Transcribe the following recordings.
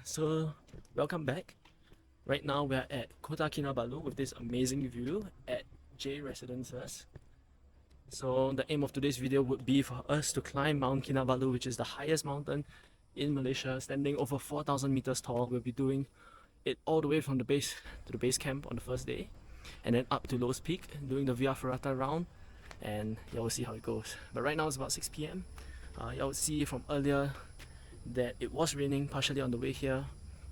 So welcome back. Right now we're at Kota Kinabalu with this amazing view at J Residences. So the aim of today's video would be for us to climb Mount Kinabalu, which is the highest mountain in Malaysia, standing over 4,000 meters tall. We'll be doing it all the way from the base to the base camp on the first day, and then up to Low's Peak, doing the Via Ferrata round, and y'all will see how it goes. But right now it's about 6 p.m. Y'all will see from earlier that it was raining partially on the way here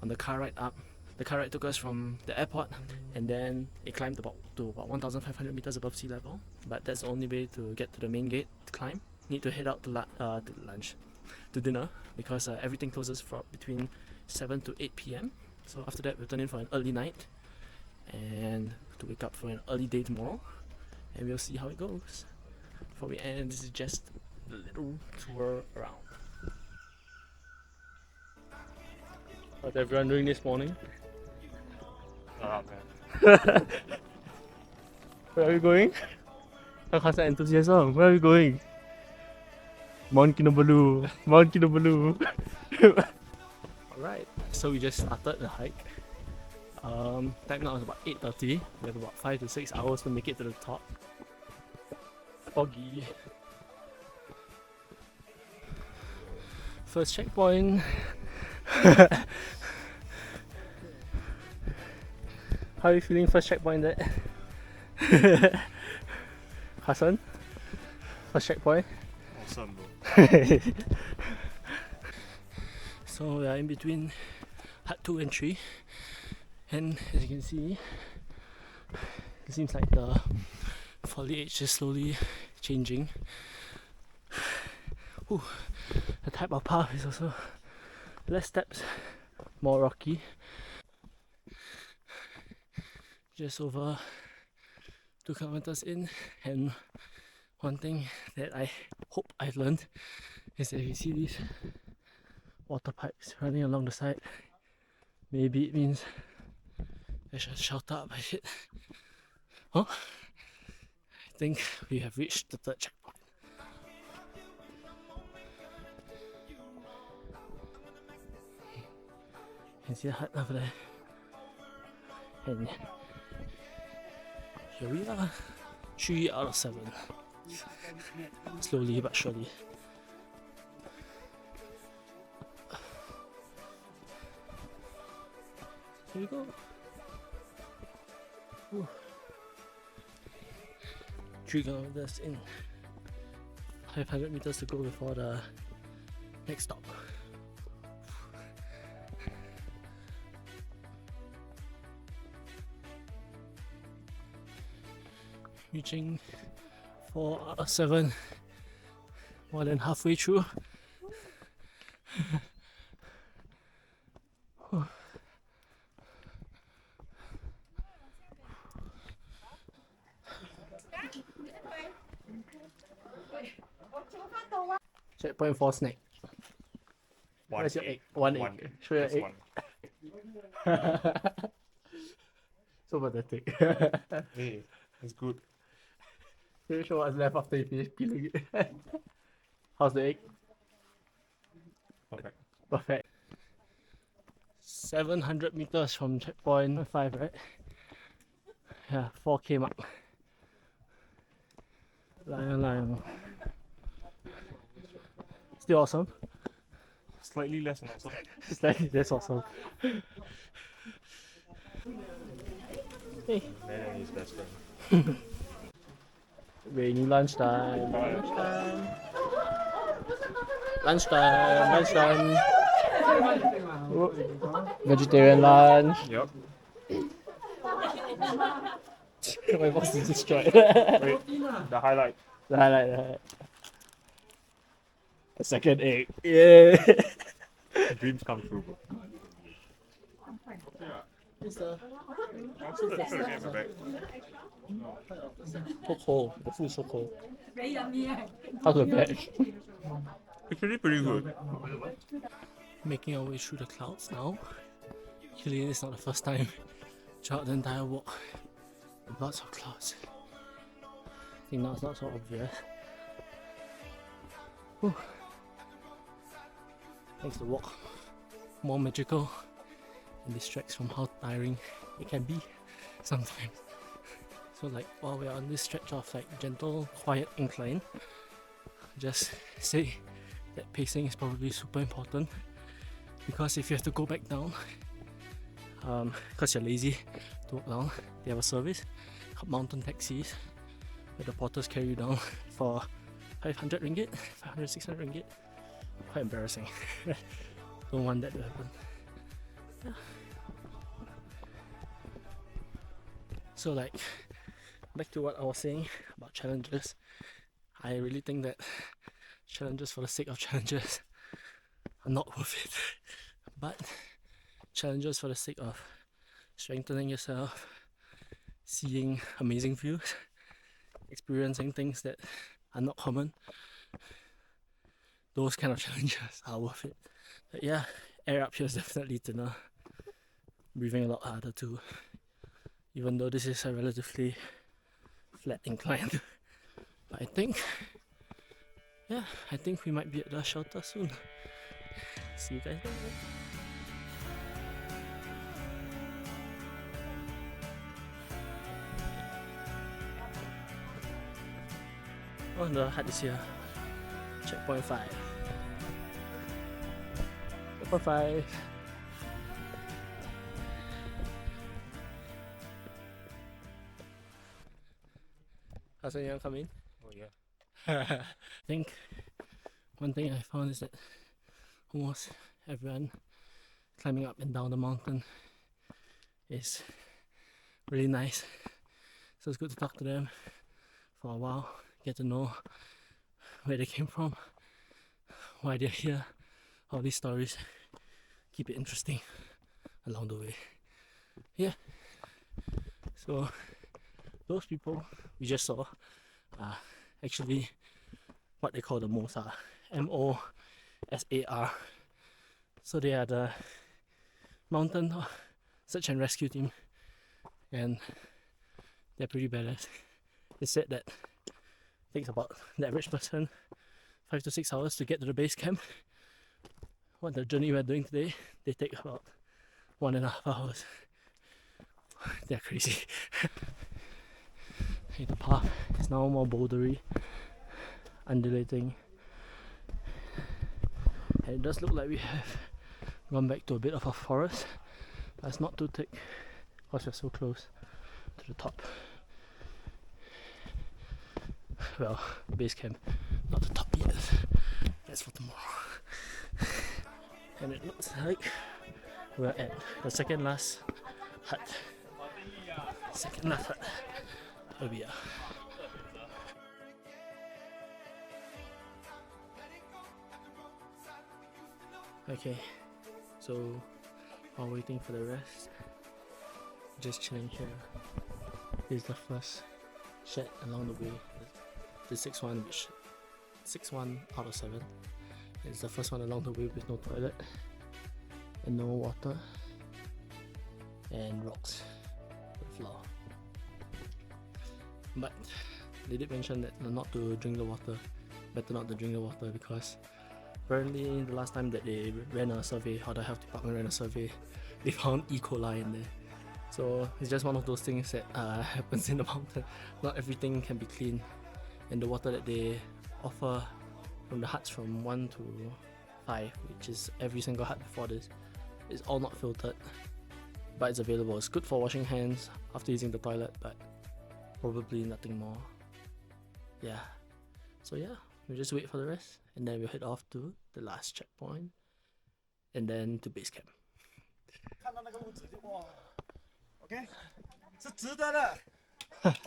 on the car ride up. The car ride took us from the airport and then it climbed to about 1,500 meters above sea level. But that's the only way to get to the main gate to climb. Need to head out to dinner, because everything closes from between 7 to 8 p.m. So after that we'll turn in for an early night and to wake up for an early day tomorrow, and we'll see how it goes. Before we end, this is just a little tour around. How's everyone doing this morning? Alright, man. Where are we going? How's enthusiasm? Where are we going? Mount Kinabalu. Mount Kinabalu. Alright, so we just started the hike. Time now is about 8:30. We have about 5 to 6 hours to make it to the top. Foggy. First checkpoint. How are you feeling first checkpoint there? Hassan? First checkpoint? Awesome, bro. So we are in between hut 2 and 3, and as you can see, it seems like the foliage is slowly changing. Ooh, the type of path is also less steps, more rocky. Just over 2 kilometers in, and one thing that I hope I learned is that if you see these water pipes running along the side, maybe it means I should shelter up my shit. Huh? I think we have reached the 3rd checkpoint. You can see the hut over there. And here we are, 3 out of 7. Slowly but surely. Here we go. Ooh. 3 kilometers in. 500 meters to go before the next stop. Reaching 4 out of 7, more than halfway through. Checkpoint 4 snack. Where's your egg? One egg. Show your egg. So pathetic. Hey, that's good. Can you show what's left after you finish peeling it? How's the egg? Perfect. Perfect. 700 meters from checkpoint 5, right? Yeah, 4K mark. Lion. Still awesome? Slightly less than awesome. Slightly less awesome. Hey. Man and his best friend. Rainy lunchtime. Lunchtime. Vegetarian lunch. Yep. My boss is destroyed. Wait, the highlight. The highlight. A second egg. Yeah. Dreams come true, bro. So cold. The food is so cold. How's the bag? Actually pretty good. Making our way through the clouds now. Clearly it's not the first time throughout the entire walk. Lots of clouds. I think now it's not so obvious. Whew. Thanks to walk. more magical and distracts from how tiring it can be sometimes. So like while we're on this stretch of like gentle, quiet incline, just say that pacing is probably super important, because if you have to go back down, because you're lazy to walk down, they have a service called mountain taxis where the porters carry you down for 500 ringgit, 500, 600 ringgit. Quite embarrassing. Don't want that to happen. Yeah. So like, back to what I was saying about challenges, I really think that challenges for the sake of challenges are not worth it. But challenges for the sake of strengthening yourself, seeing amazing views, experiencing things that are not common, those kind of challenges are worth it. But yeah, air up here is definitely thinner. Breathing a lot harder too, even though this is a relatively flat incline. But I think we might be at the shelter soon. See you guys there. Oh, the hut is here. Checkpoint 5. Checkpoint 5. Has anyone come in? Oh yeah. I think one thing I found is that almost everyone climbing up and down the mountain is really nice. So it's good to talk to them for a while, get to know where they came from, why they're here, all these stories. Keep it interesting along the way. Yeah. So those people we just saw are actually what they call the MOSAR. MOSAR. So they are the mountain search and rescue team, and they're pretty badass. They said that it takes about the average person 5 to 6 hours to get to the base camp. What the journey we're doing today, they take about 1.5 hours. They're crazy. Okay, the path is now more bouldery, undulating, and it does look like we have gone back to a bit of a forest, but it's not too thick because we're so close to the top. Well, base camp, not the top yet. That's for tomorrow. And it looks like we're at the second last hut. Second last hut. Here we are. Okay, so while waiting for the rest, just chilling here. This is the first shed along the way. The 6-1, which 6-1 out of 7. It's the first one along the way with no toilet and no water and rocks on the floor. But they did mention that not to drink the water, better not to drink the water, because apparently the last time that they ran a survey, or the health department ran a survey, they found E. coli in there. So it's just one of those things that happens in the mountain. Not everything can be clean, and the water that they offer from the huts from 1 to 5, which is every single hut before this, is all not filtered, but it's available. It's good for washing hands after using the toilet, but probably nothing more. Yeah, so yeah, we'll just wait for the rest, and then we'll head off to the last checkpoint, and then to base camp. 看到那个路纸就哇 ，OK， 是直的的。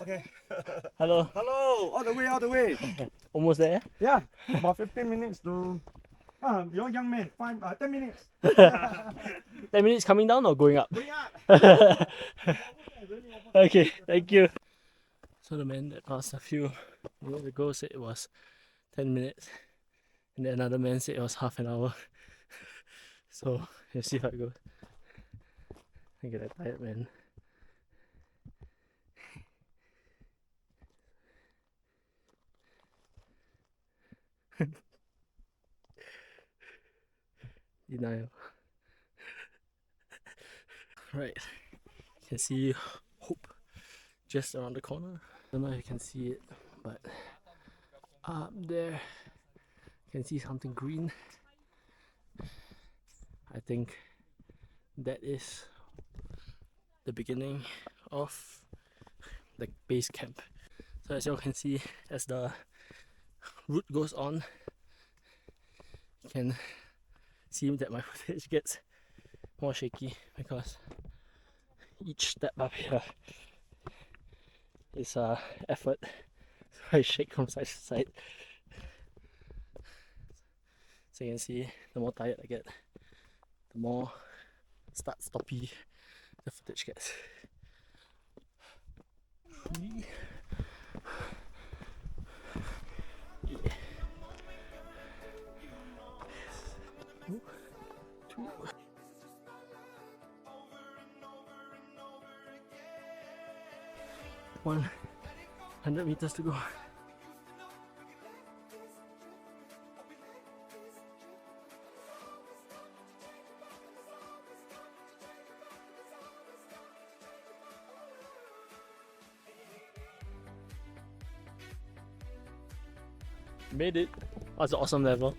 OK， Hello, Hello, all the way, all the way. almost there. Yeah, about 15 minutes to. You're young man. 10 minutes. 10 minutes coming down or going up? Going up. Okay, thank you. So the man that passed a few minutes ago said it was 10 minutes, and then another man said it was half an hour. So let's see how it goes. I get a tired man. Denial. Right, you can see Hope just around the corner. Don't know if you can see it, but up there you can see something green. I think that is the beginning of the base camp. So as you can see, as the route goes on, you can see that my footage gets more shaky because each step up here is effort. So I shake from side to side. So you can see, the more tired I get, the more start-stoppy the footage gets. Yeah. Two. 100 meters to go. Made it. That's an awesome level.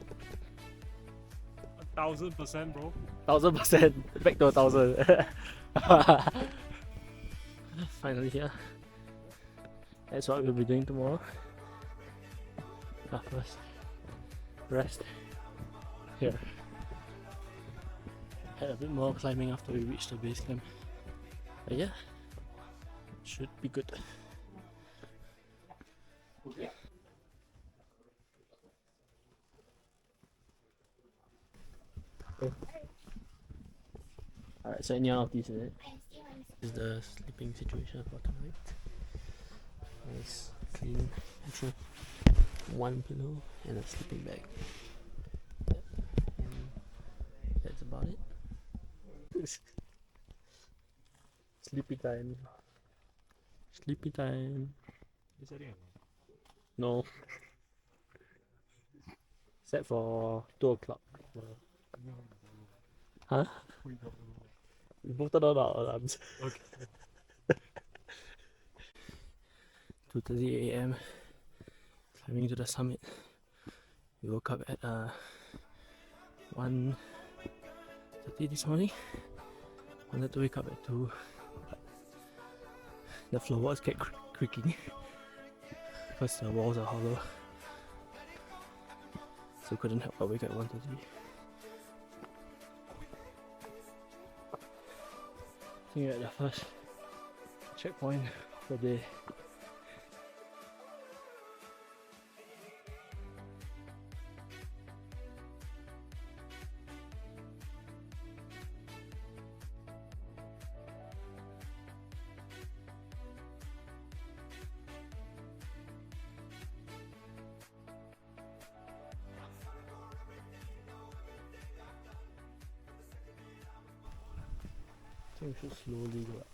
1000%, bro. 1000%. Back to 1000. Finally here. That's what we'll be doing tomorrow. First, rest here. Had a bit more climbing after we reached the base camp. But yeah, should be good. Alright, so any of these is it? This is the sleeping situation for tonight. Nice, clean, natural. One pillow and a sleeping bag. Yep. And that's about it. Sleepy time. Sleepy time. Is that it? No. Set for 2 o'clock. Huh? We both turned on our alarms. Okay. 2:30 a.m. Climbing to the summit. We woke up at 1:30 this morning. Wanted to wake up at 2. The floorboards kept creaking because the walls are hollow. So couldn't help but wake up at 1:30. I think we're at the first checkpoint for the day. I think we should slowly go up.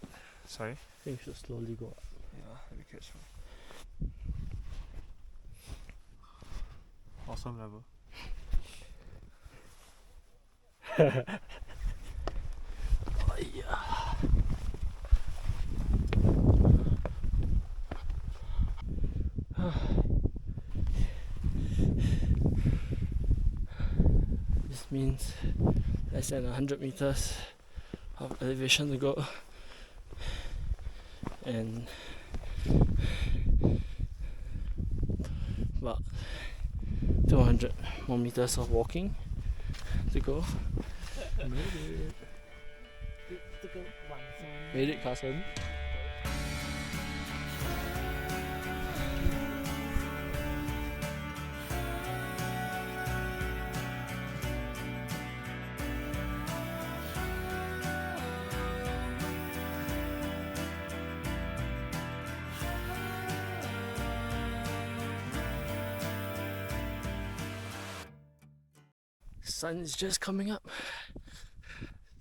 Sorry? I think we should slowly go up. Yeah, let me catch one. Awesome level. Oh, yeah. This means less than 100 meters of elevation to go, and about 200 more meters of walking to go. Made it, Carson. Sun is just coming up.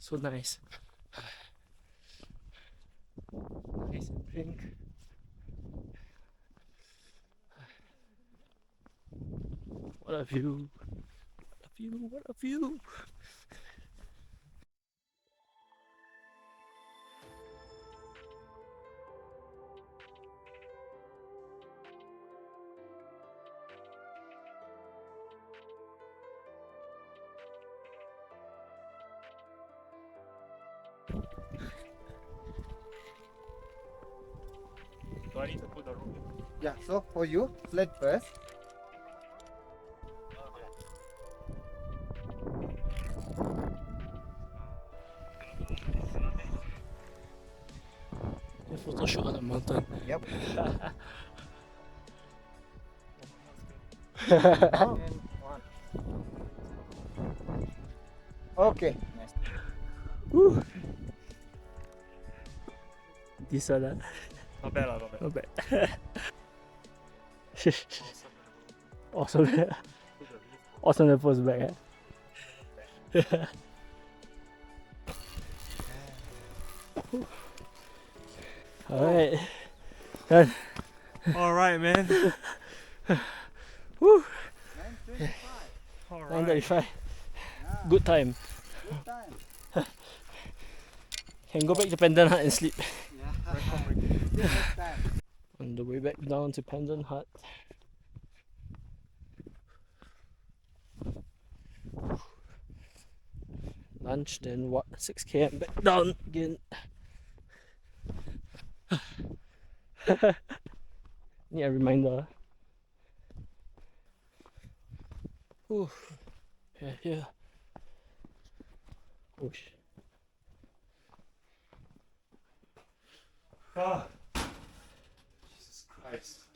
So nice. Nice and pink. What a view. What a view. What a view. Do I need to put the rope in? Yeah, so for you, flat first. A photo shoot on the mountain. Yep. This And one. Okay. one lah. Not bad lah, not bad. Not bad. Awesome. Awesome the post back. Alright. Done. Alright, man. Woo. 9:25. Alright. 9:35. Yeah, Good time. good time. Can go back to Pendant Hut and sleep. Yeah. Good time. On the way back down to Pendant Hut. Lunch, then what? 6 km back down again. Need a reminder. Ooh. Yeah, yeah. Oh, Ah. Jesus Christ.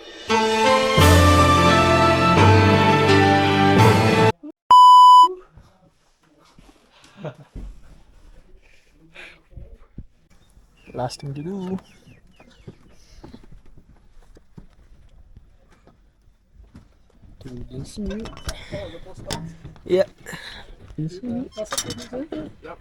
last thing to do. To this new. Yeah. This new. Yep.